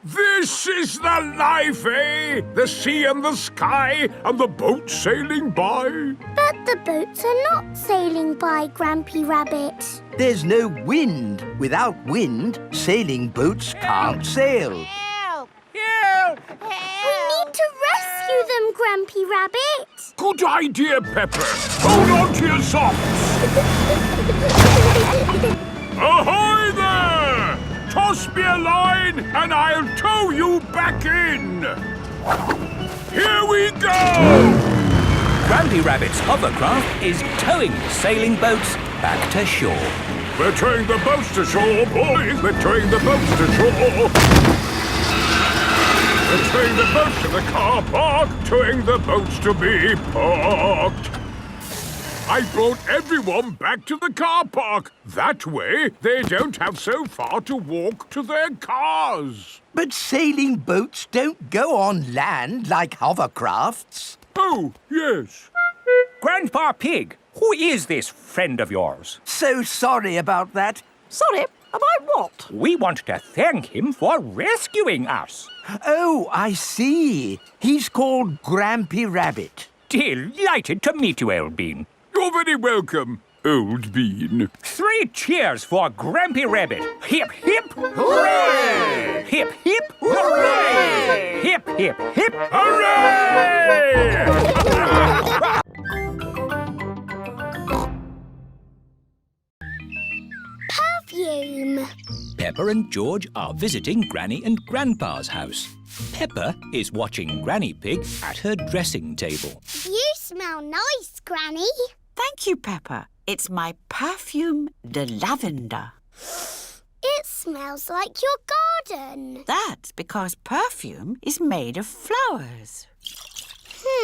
This is the life, eh? The sea and the sky and the boat sailing by. But the boats are not sailing by, Grampy Rabbit. There's no wind. Without wind, sailing boats can't sail. Help! Help! We need to rescue them, Grampy Rabbit. Good idea, Peppa. Hold on to your socks. Ahoy there! Toss me a line and I'll tow you back in. Here we go! Grampy Rabbit's hovercraft is towing the sailing boats back to shore. We're towing the boats to shore, boys. We're towing the boats to shore. We're towing the boats to the car park, towing the boats to be parked. I brought everyone back to the car park. That way, they don't have so far to walk to their cars. But sailing boats don't go on land like hovercrafts. Oh, yes. Grandpa Pig, who is this friend of yours? So sorry about that. Sorry, about what? We want to thank him for rescuing us. Oh, I see. He's called Grampy Rabbit. Delighted to meet you, Old Bean. You're very welcome, Old Bean. 3 cheers for Grampy Rabbit. Hip, hip, hooray! Hip, hip, hooray! Hip, hip, hip, Hooray! Peppa and George are visiting Granny and Grandpa's house. Peppa is watching Granny Pig at her dressing table. You smell nice, Granny. Thank you, Peppa. It's my Perfume de Lavender. It smells like your garden. That's because perfume is made of flowers.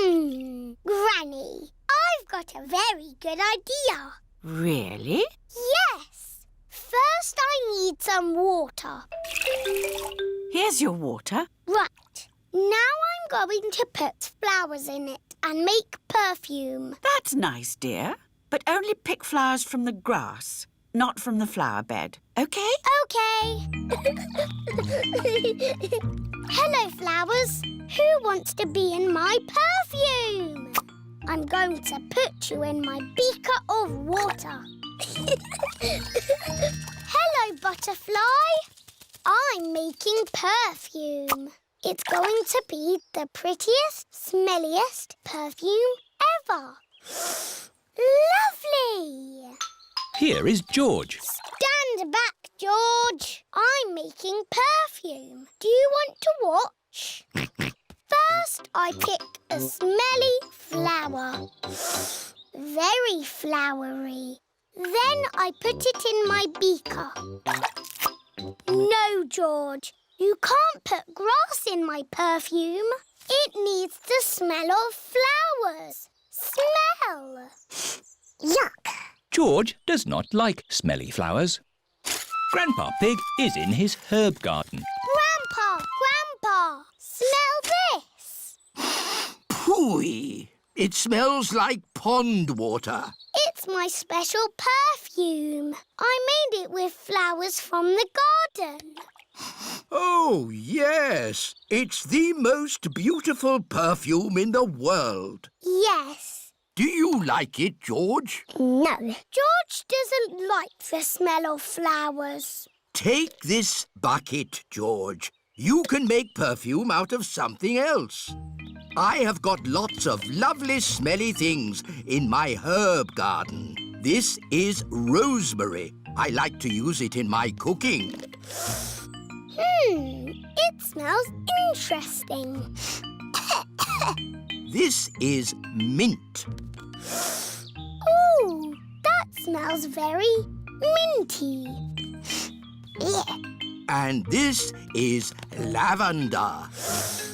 Granny, I've got a very good idea. Really? Yes. First, I need some water. Here's your water. Right. Now I'm going to put flowers in it and make perfume. That's nice, dear. But only pick flowers from the grass, not from the flower bed. OK? OK. Hello, flowers. Who wants to be in my perfume? I'm going to put you in my beaker of water. Hello, butterfly. I'm making perfume. It's going to be the prettiest, smelliest perfume ever. Lovely! Here is George. Stand back, George. I'm making perfume. Do you want to watch? First, I pick a smelly flower. Very flowery. Then I put it in my beaker. No, George. You can't put grass in my perfume. It needs the smell of flowers. Smell! Yuck! George does not like smelly flowers. Grandpa Pig is in his herb garden. Grandpa! Smell this! Phooey! It smells like pond water. It's my special perfume. I made it with flowers from the garden. Oh, yes. It's the most beautiful perfume in the world. Yes. Do you like it, George? No. George doesn't like the smell of flowers. Take this bucket, George. You can make perfume out of something else. I have got lots of lovely smelly things in my herb garden. This is rosemary. I like to use it in my cooking. It smells interesting. This is mint. Ooh, that smells very minty. And this is lavender.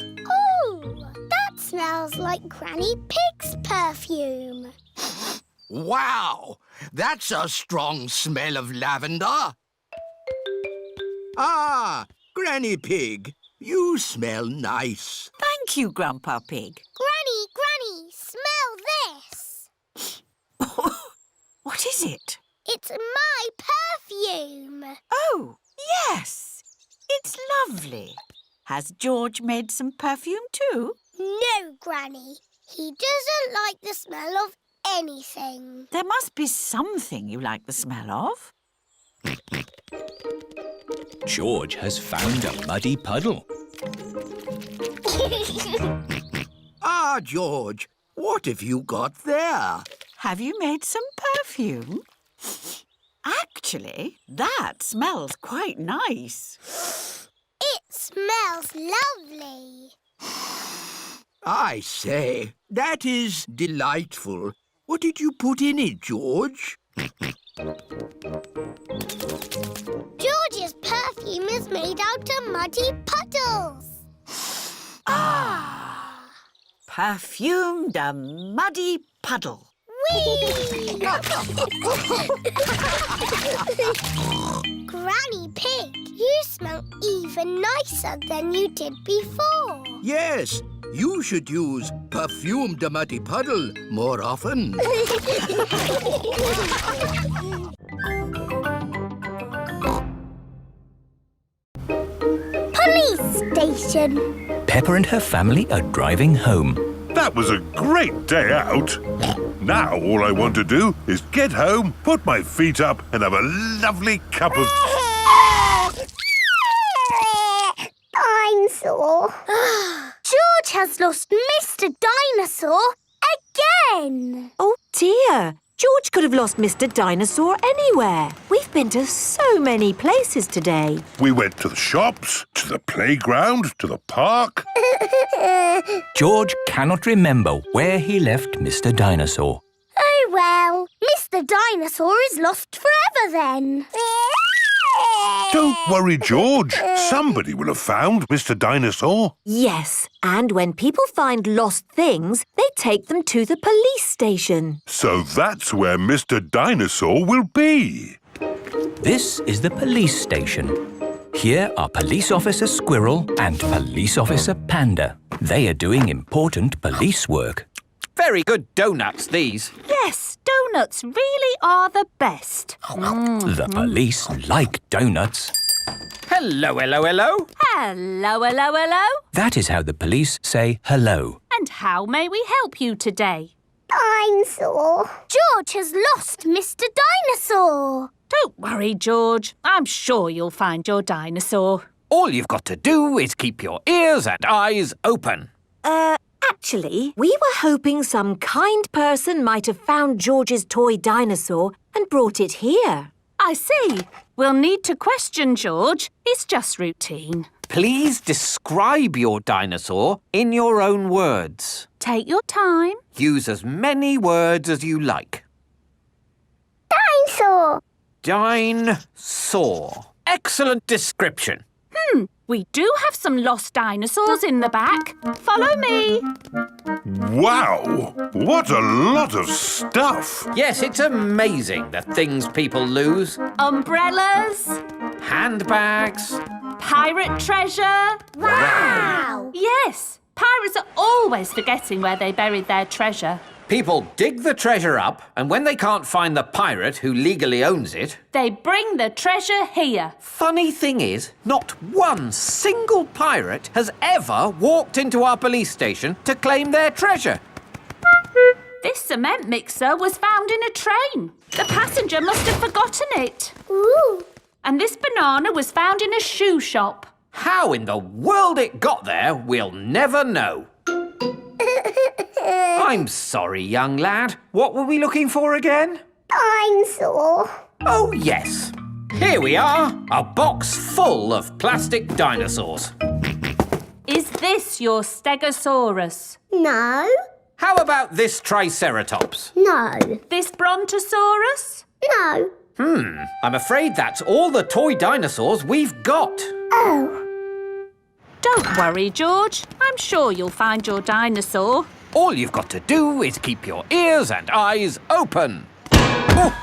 Ooh, that smells like Granny Pig's perfume. Wow! That's a strong smell of lavender. Ah, Granny Pig, you smell nice. Thank you, Grandpa Pig. Granny, smell this. What is it? It's my perfume. Oh, yes. It's lovely. Has George made some perfume too? No, Granny. He doesn't like the smell of anything. There must be something you like the smell of. George has found a muddy puddle. Ah, George, what have you got there? Have you made some perfume? Actually, that smells quite nice. It smells lovely. I say, that is delightful. What did you put in it, George? George's perfume is made out of muddy puddles. Perfume de Muddy Puddle. Whee! Granny Pig, you smell even nicer than you did before. Yes, you should use Perfume de Muddy Puddle more often. Police station. Peppa and her family are driving home. That was a great day out. Now all I want to do is get home, put my feet up and have a lovely cup of... Dinosaur. George has lost Mr. Dinosaur again. Oh dear, George could have lost Mr. Dinosaur anywhere. We've been to so many places today. We went to the shops, to the playground, to the park. George cannot remember where he left Mr. Dinosaur. Oh, well, Mr. Dinosaur is lost forever then. Don't worry, George. Somebody will have found Mr. Dinosaur. Yes, and when people find lost things, they take them to the police station. So that's where Mr. Dinosaur will be. This is the police station. Here are Police Officer Squirrel and Police Officer Panda. They are doing important police work. Very good donuts, these. Yes, donuts really are the best. The police like donuts. Hello, hello, hello. Hello, hello, hello. That is how the police say hello. And how may we help you today? Dinosaur. George has lost Mr. Dinosaur. Don't worry, George. I'm sure you'll find your dinosaur. All you've got to do is keep your ears and eyes open. Actually, we were hoping some kind person might have found George's toy dinosaur and brought it here. I see. We'll need to question George. It's just routine. Please describe your dinosaur in your own words. Take your time. Use as many words as you like. Dinosaur. Dinosaur. Excellent description. We do have some lost dinosaurs in the back. Follow me. Wow! What a lot of stuff! Yes, it's amazing the things people lose. Umbrellas. Handbags. Pirate treasure. Wow! Yes, pirates are always forgetting where they buried their treasure. People dig the treasure up, and when they can't find the pirate who legally owns it, They bring the treasure here. funny thing is, not one single pirate has ever walked into our police station to claim their treasure. This cement mixer was found in a train. The passenger must have forgotten it. Ooh. And this banana was found in a shoe shop. How in the world it got there, we'll never know. I'm sorry, young lad. What were we looking for again? Dinosaur. Oh, yes. Here we are, a box full of plastic dinosaurs. Is this your Stegosaurus? No. How about this Triceratops? No. This Brontosaurus? No. I'm afraid that's all the toy dinosaurs we've got. Oh. Don't worry, George. I'm sure you'll find your dinosaur. All you've got to do is keep your ears and eyes open. Oh,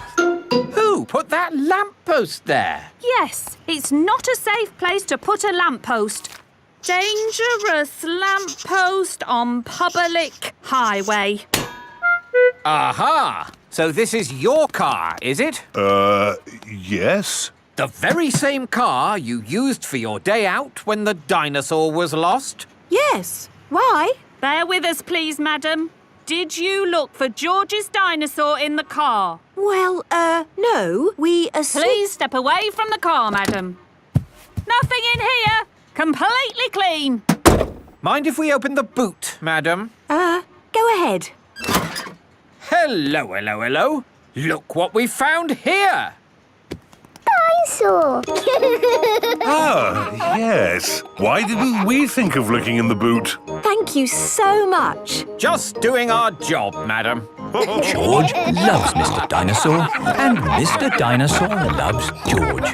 who put that lamppost there? Yes, it's not a safe place to put a lamppost. Dangerous lamppost on public highway. Aha! So this is your car, is it? Yes? The very same car you used for your day out when the dinosaur was lost? Yes. Why? Bear with us, please, madam. Did you look for George's dinosaur in the car? Well, no. We Please step away from the car, madam. Nothing in here. Completely clean. Mind if we open the boot, madam? Go ahead. Hello, hello, hello. Look what we found here. Dinosaur. Ah, yes. Why didn't we think of looking in the boot? Thank you so much. Just doing our job, madam. George loves Mr. Dinosaur, and Mr. Dinosaur loves George.